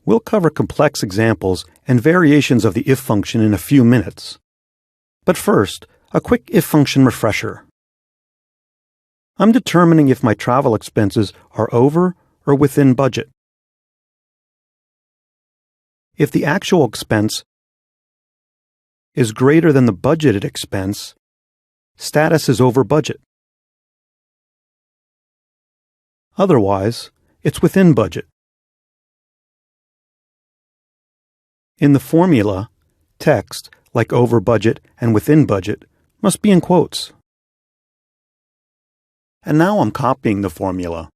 We'll cover complex examples and variations of the if function in a few minutes. But first, a quick if function refresher. I'm determining if my travel expenses are over or within budget. If the actual expense is greater than the budgeted expense, status is over budget. Otherwise, it's within budget. In the formula, text, like over budget and within budget, must be in quotes. And now I'm copying the formula.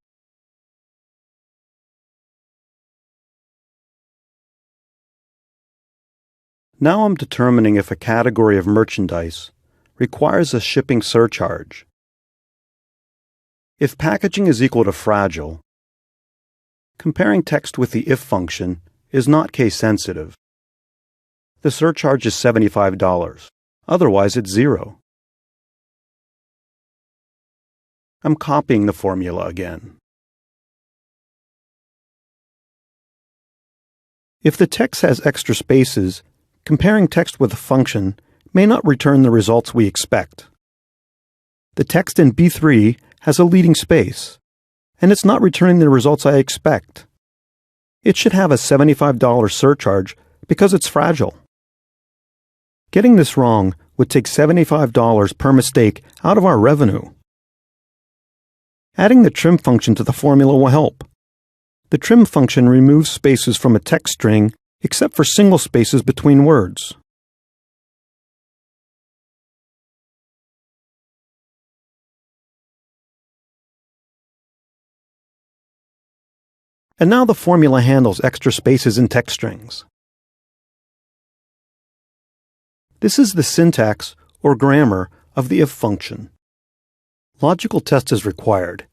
Now I'm determining if a category of merchandise requires a shipping surcharge. If packaging is equal to fragile, comparing text with the if function is not case-sensitive. The surcharge is $75. Otherwise, it's zero. I'm copying the formula again. If the text has extra spaces, comparing text with a function may not return the results we expect. The text in B3 has a leading space, and it's not returning the results I expect. It should have a $75 surcharge because it's fragile. Getting this wrong would take $75 per mistake out of our revenue. Adding the trim function to the formula will help. The trim function removes spaces from a text string except for single spaces between words. And now the formula handles extra spaces in text strings. This is the syntax or grammar of the if function. Logical test is required.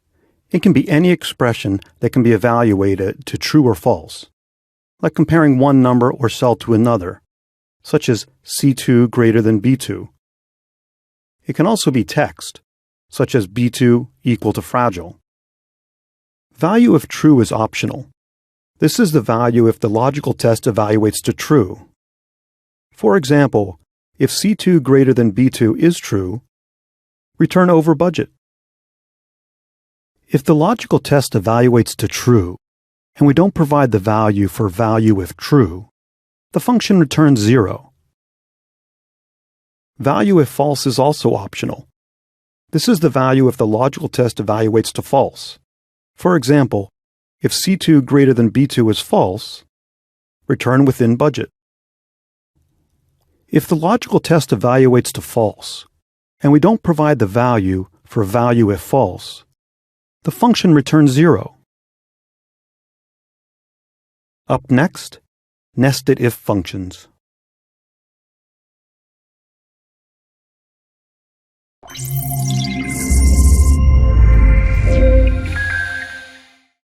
It can be any expression that can be evaluated to true or false, like comparing one number or cell to another, such as C2 greater than B2. It can also be text, such as B2 equal to fragile. Value if true is optional. This is the value if the logical test evaluates to true. For example, if C2 greater than B2 is true, return over budget. If the logical test evaluates to true, and we don't provide the value for value if true, the function returns 0. Value if false is also optional. This is the value if the logical test evaluates to false. For example, if C2 greater than B2 is false, return within budget. If the logical test evaluates to false, and we don't provide the value for value if false, the function returns 0. Up next, nested if functions.